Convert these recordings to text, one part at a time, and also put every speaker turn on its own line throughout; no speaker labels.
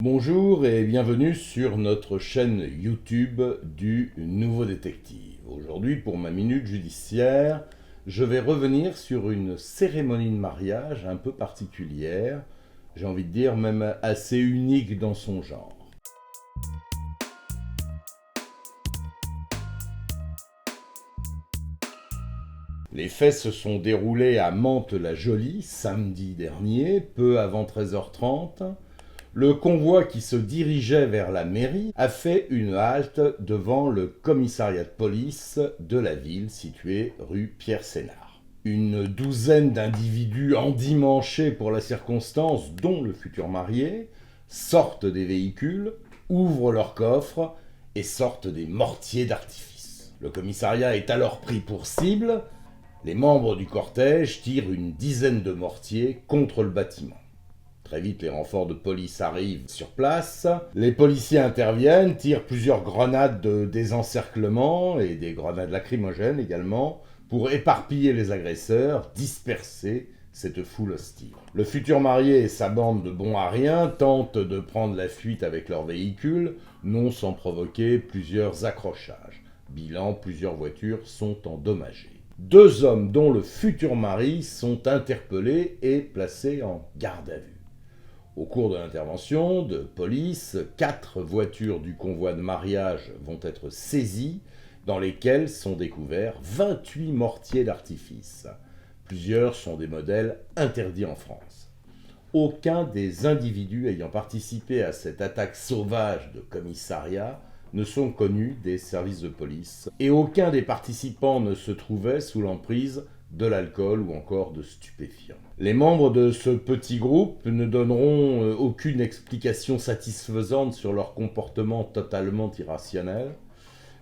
Bonjour et bienvenue sur notre chaîne YouTube du Nouveau Détective. Aujourd'hui, pour ma minute judiciaire, je vais revenir sur une cérémonie de mariage un peu particulière, j'ai envie de dire même assez unique dans son genre. Les faits se sont déroulés à Mantes-la-Jolie samedi dernier, peu avant 13h30. Le convoi qui se dirigeait vers la mairie a fait une halte devant le commissariat de police de la ville situé rue Pierre-Sénart. Une douzaine d'individus endimanchés pour la circonstance, dont le futur marié, sortent des véhicules, ouvrent leurs coffres et sortent des mortiers d'artifice. Le commissariat est alors pris pour cible. Les membres du cortège tirent une dizaine de mortiers contre le bâtiment. Très vite, les renforts de police arrivent sur place. Les policiers interviennent, tirent plusieurs grenades de désencerclement et des grenades lacrymogènes également pour éparpiller les agresseurs, disperser cette foule hostile. Le futur marié et sa bande de bons à rien tentent de prendre la fuite avec leur véhicule, non sans provoquer plusieurs accrochages. Bilan, plusieurs voitures sont endommagées. Deux hommes, dont le futur mari, sont interpellés et placés en garde à vue. Au cours de l'intervention de police, 4 voitures du convoi de mariage vont être saisies, dans lesquelles sont découverts 28 mortiers d'artifice. Plusieurs sont des modèles interdits en France. Aucun des individus ayant participé à cette attaque sauvage de commissariat ne sont connus des services de police, et aucun des participants ne se trouvait sous l'emprise de l'alcool ou encore de stupéfiants. Les membres de ce petit groupe ne donneront aucune explication satisfaisante sur leur comportement totalement irrationnel,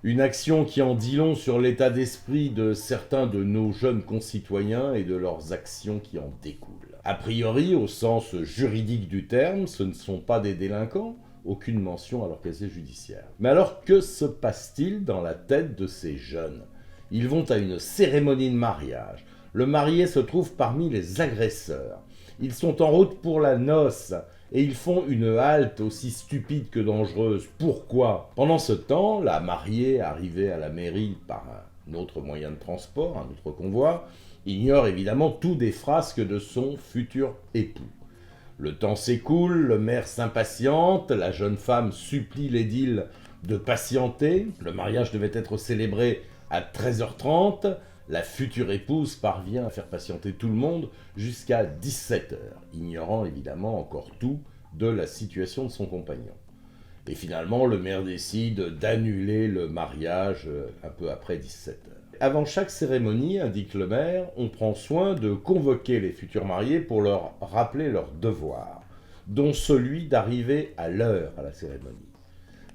une action qui en dit long sur l'état d'esprit de certains de nos jeunes concitoyens et de leurs actions qui en découlent. A priori, au sens juridique du terme, ce ne sont pas des délinquants, aucune mention à leur casier judiciaire. Mais alors, que se passe-t-il dans la tête de ces jeunes ? Ils vont à une cérémonie de mariage. Le marié se trouve parmi les agresseurs. Ils sont en route pour la noce et ils font une halte aussi stupide que dangereuse. Pourquoi ? Pendant ce temps, la mariée, arrivée à la mairie par un autre moyen de transport, un autre convoi, ignore évidemment tout des frasques de son futur époux. Le temps s'écoule, le maire s'impatiente, la jeune femme supplie l'édile de patienter. Le mariage devait être célébré à 13h30, la future épouse parvient à faire patienter tout le monde jusqu'à 17h, ignorant évidemment encore tout de la situation de son compagnon. Et finalement, le maire décide d'annuler le mariage un peu après 17h. Avant chaque cérémonie, indique le maire, on prend soin de convoquer les futurs mariés pour leur rappeler leur devoir, dont celui d'arriver à l'heure à la cérémonie.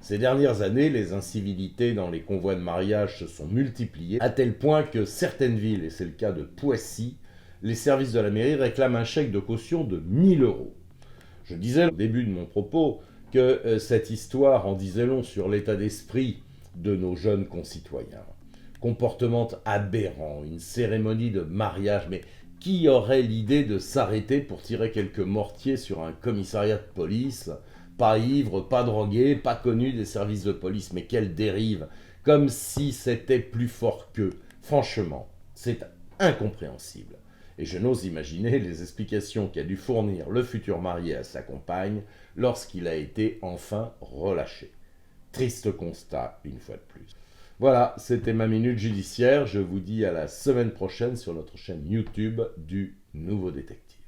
Ces dernières années, les incivilités dans les convois de mariage se sont multipliées, à tel point que certaines villes, et c'est le cas de Poissy, les services de la mairie réclament un chèque de caution de 1 000 €. Je disais au début de mon propos que cette histoire en disait long sur l'état d'esprit de nos jeunes concitoyens. Comportement aberrant, une cérémonie de mariage, mais qui aurait l'idée de s'arrêter pour tirer quelques mortiers sur un commissariat de police ? Pas ivre, pas drogué, pas connu des services de police, mais quelle dérive, comme si c'était plus fort qu'eux. Franchement, c'est incompréhensible. Et je n'ose imaginer les explications qu'a dû fournir le futur marié à sa compagne lorsqu'il a été enfin relâché. Triste constat, une fois de plus. Voilà, c'était ma minute judiciaire. Je vous dis à la semaine prochaine sur notre chaîne YouTube du Nouveau Détective.